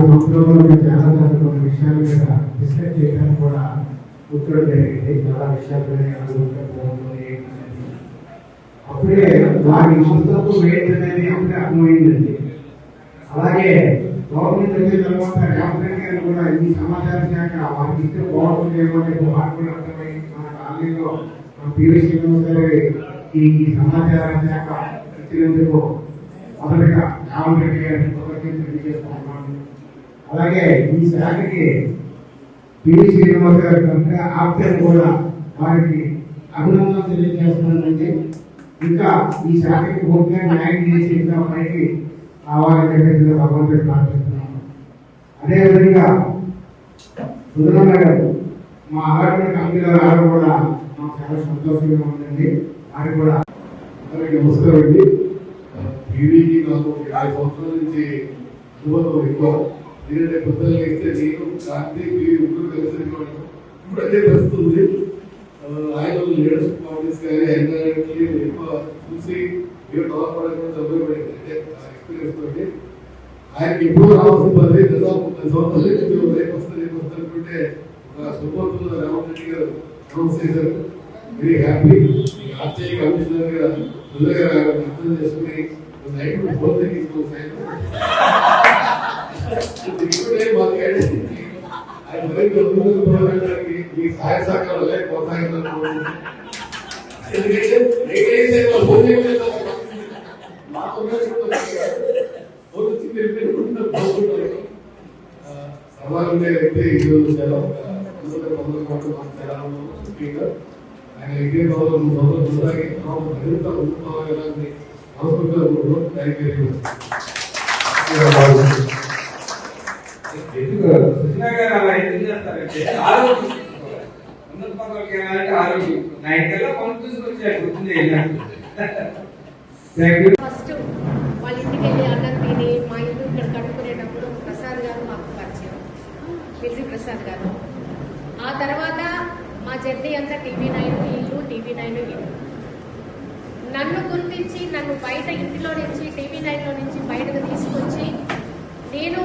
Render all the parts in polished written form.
సంవత్సరంలో చాలా కొన్ని విషయాల మీద డిస్కస్ చేయడానికి కూడా కూర్చోడం జరిగింది. చాలా విషయాలు అప్పుడే వారి మనస్తత్వం ఏంటనేది అప్పుడే అర్థమైందండి. అలాగే గవర్నమెంట్ వచ్చిన తర్వాత రేవంత్ రెడ్డి గారు కూడా ఈ సమాచార శాఖ వారికి ఇస్తే బాగుంటుందేమో వారు కూడా అర్థమై మన కాలనీలో పివి శ్రీనివాస్ గారు ఈ సమాచార శాఖ ఇచ్చినందుకు మొదటిగా రేవంత్ రెడ్డి గారిని తెలియజేస్తున్నాను. అలాగే ఈ శాఖకి పివి శ్రీనివాస్ గారి కనుక ఆప్షన్ కూడా వారికి అభినందనలు తెలియజేస్తున్నానండి. ఇంకా ఈ శాఖకి పూర్తిగా న్యాయం చేసి ఇంకా పైకి కావాలని చెప్పేసి భగవంతుడు ప్రార్థిస్తున్నాను. అదేవిధంగా సుధరమ్మ గారు మా ఆరోగ్య కంపెనీలో రావడం కూడా మాకు చాలా సంతోషంగా ఉందండి. వారికి కూడా నమస్కారం అండి. పీవీకి నాకు 5 సంవత్సరాల నుంచి అనుభవం ఎక్కువ. ఎందుకంటే పొద్దున్న ఇస్తే నేను క్రాంతి పీవీ ముగ్గురు కలిసి ఇప్పుడు అదే వస్తుంది. ఆయన లీడర్షిప్ క్వాలిటీస్ కానీ ఎన్ఆర్ఐకి ఎక్కువ చూసి మీరు డెవలప్ అవ్వడం చదువుకోండి అంటే ఎక్స్పీరియన్స్ తోటి ఆయనకి ఎప్పుడు రావాల్సిన పని 10 సంవత్సరాలు రేపు వస్తుంది అనుకుంటే ఒక సుపోర్తున్న రేవంత్ రెడ్డి గారు అనౌన్స్ చేశారు. Very happy. ఆర్టీఐ కమిషనర్ గా అర్థం చేసుకుని నైట్ ఫోన్ ఈ సహాయ సహకారాలు కొనసాగించాలి. సవాలుండే వ్యక్తి ఈరోజు ఆయన ఇంకే మరింత ముందుకోవాలని మనస్ఫూర్తిగా సుష్మా గారు అలా ఎందుకు చేస్తారంటే ఆరోగ్యం ఉన్నత పదవులకి వెళ్ళాలంటే ఆరోగ్యం నైట్ కల్లా పనులు తీసుకొచ్చాడు గుర్తుంది వెళ్ళినట్టు. ఫస్ట్ వాళ్ళ ఇంటికి వెళ్ళి అన్నం తిని మా ఇల్లు ఇక్కడ కట్టుకునేటప్పుడు ప్రసాద్ గారు మాకు పరిచయం, మిర్జీ ప్రసాద్ గారు. ఆ తర్వాత మా జర్నీ అంతా TV9 ఇల్లు, TV9 ఇల్లు. నన్ను గుర్తించి నన్ను బయట ఇంటిలో నుంచి TV9లో నుంచి బయటకు తీసుకొచ్చి నేను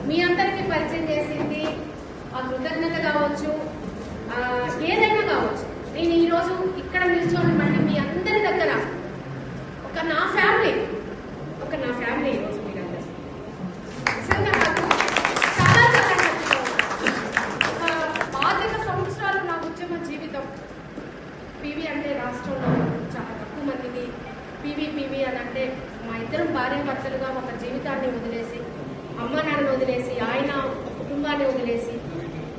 మీ అందరికీ పరిచయం చేసింది ఆ కృతజ్ఞత కావచ్చు, ఏదైనా కావచ్చు. నేను ఈరోజు ఇక్కడ నిల్చొని మళ్ళీ మీ అందరి దగ్గర ఒక నా ఫ్యామిలీ ఈరోజు మీరందరూ నిజంగా నాకు చాలా చాలా ఒక 25 సంవత్సరాలు నా ఉద్యమ జీవితం. పివి అంటే రాష్ట్రంలో చాలా తక్కువ మందికి పివి అని అంటే మా ఇద్దరం భార్య భర్తలుగా ఒక జీవితాన్ని వదిలేసి, అమ్మ నాన్నను వదిలేసి, ఆయన కుటుంబాన్ని వదిలేసి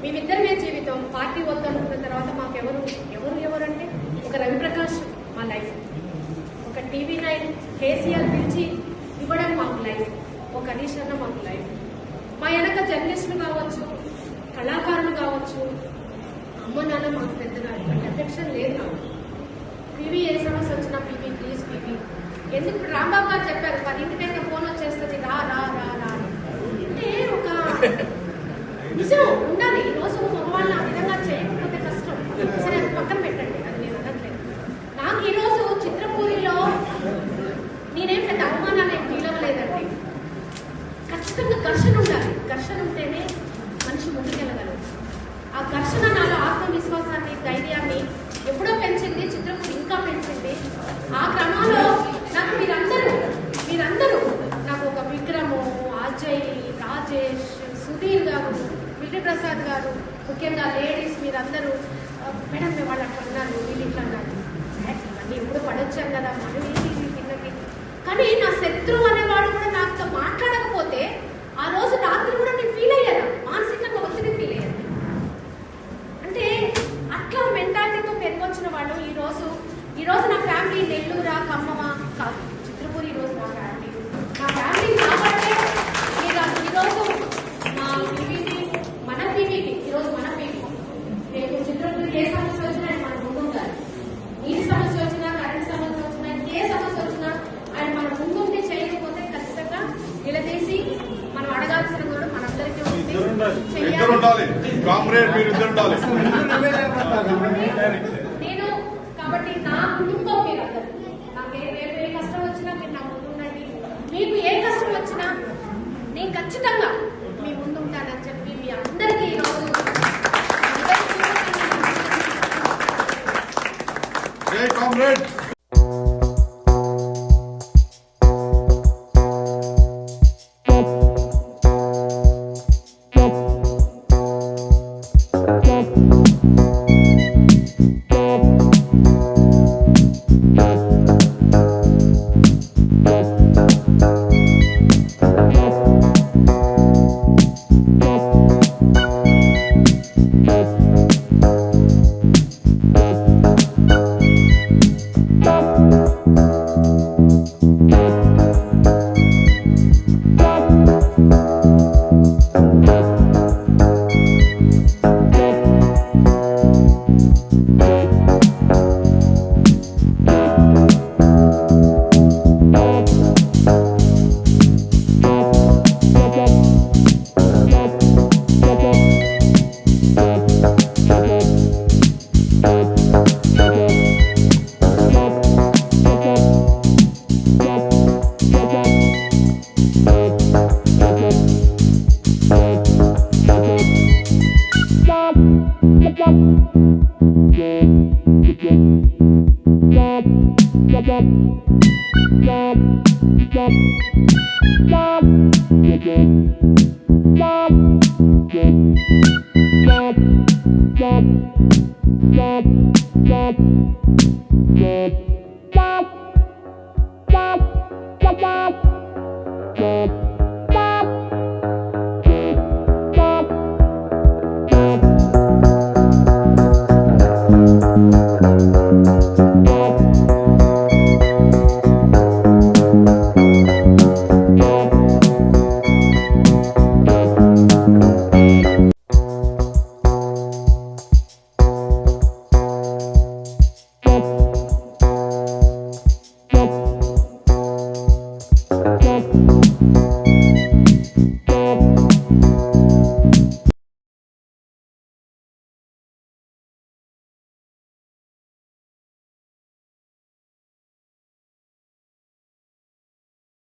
మేమిద్దరమే జీవితం. పార్టీ వద్దనుకున్న తర్వాత మాకు ఎవరు అంటే ఒక రవిప్రకాష్ మా లైఫ్, ఒక TV9 కేసీఆర్ పిలిచి ఇవ్వడం మాకు లైఫ్, ఒక హరీష్ అన్న మాకు లైఫ్. మా వెనక జర్నలిస్టులు కావచ్చు, కళాకారులు కావచ్చు, అమ్మ నాన్న మాకు పెద్దగా అఫెక్షన్ లేదు. నాకు పివి ఏ సమస్య వచ్చినా పివి ప్లీజ్ పివి. ఎందుకు రాంబాబు గారు చెప్పారు 10 ఫోన్ వచ్చేస్తుంది రా రా రా రా అంటే ఒక నిజం ఉండాలి. ఈరోజు మగవాళ్ళు ఆ విధంగా చేయకపోతే కష్టం. సరే అది పక్కన పెట్టండి, అది నేను అనట్లేదు. నాకు ఈరోజు చిత్రపూరిలో నేనేం పెద్ద అవమానాలు ఏం ఫీల్ అవ్వలేదండి. ఖచ్చితంగా ఘర్షణ ఉండాలి. ఘర్షణ ఉంటేనే మనిషి ముందుకెళ్ళగలరు. ఆ ఘర్షణ నాలో ఆత్మవిశ్వాసాన్ని, ధైర్యాన్ని ఎప్పుడో పెంచింది, చిత్రపూరి ఇంకా పెంచింది. ఆ క్రమంలో నాకు మీరందరూ నాకు ఒక విక్రము, అజయ్, రాజేష్, సుధీర్ గారు, మిర్జీ ప్రసాద్ గారు, ముఖ్యంగా లేడీస్ మీరందరూ మేడం మేము వాళ్ళు అట్లా అన్నారు, వీళ్ళు ఇట్లా అన్నారు, ఇవన్నీ ఎప్పుడు పడొచ్చాను కదా మనం ఏంటి కిందకి. కానీ నా శత్రువు అనేవాడు కూడా నాతో మాట్లాడకపోతే ఆ రోజు రాత్రి కూడా నేను ఫీల్ అయ్యాను, మానసికంగా ఒత్తిడి ఫీల్ అయ్యాను. అంటే అట్లా మెంటాలిటీతో పెరిగొచ్చిన వాళ్ళు ఈరోజు నా ఫ్యామిలీ నెల్లూరా ఖమ్మమా కాదు, చిత్రపూరి ఈరోజు నా ఫ్యామిలీ కాబట్టి ఈరోజు మా పీవీకి ఈరోజు మన పీవీ రేపు చిత్రపూరికి ఏ సమస్య వచ్చినా ఆయన మన ముందుంటారు. నీటి సమస్య వచ్చినా, కరెంట్ సమస్య వచ్చినా, ఏ సమస్య వచ్చినా ఆయన మన ముందుండి చేయకపోతే ఖచ్చితంగా నిలదీసి మనం అడగాల్సిన కూడా మనందరికీ ఉంది. నేను కాబట్టి నా కుటుంబం మీరందరూ నాకు ఏ కష్టం వచ్చినా మీరు నా ముందుండండి. మీకు ఏ కష్టం వచ్చినా నేను ఖచ్చితంగా మీ ఉంటానని చెప్పి మీ అందరికీ ఈరోజు జై కామ్రేడ్.